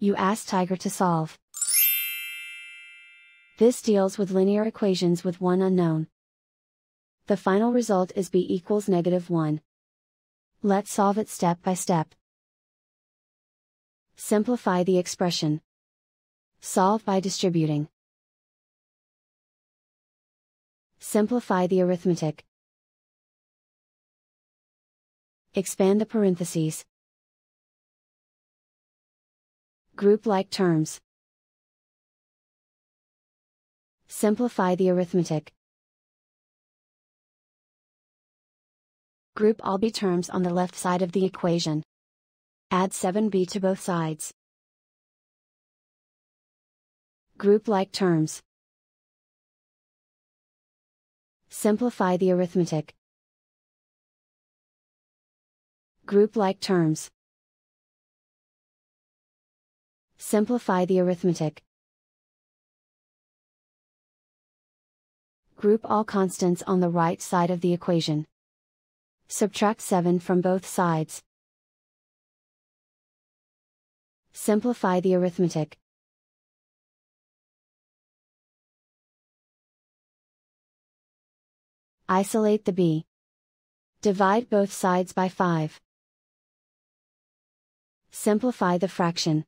You ask Tiger to solve. This deals with linear equations with one unknown. The final result is b equals -1. Let's solve it step by step. Simplify the expression. Solve by distributing. Simplify the arithmetic. Expand the parentheses. Group like terms. Simplify the arithmetic. Group all b terms on the left side of the equation. Add 7b to both sides. Group like terms. Simplify the arithmetic. Group like terms. Simplify the arithmetic. Group all constants on the right side of the equation. Subtract 7 from both sides. Simplify the arithmetic. Isolate the b. Divide both sides by 5. Simplify the fraction.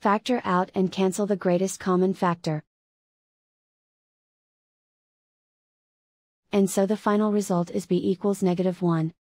Factor out and cancel the greatest common factor. And so the final result is b equals -1.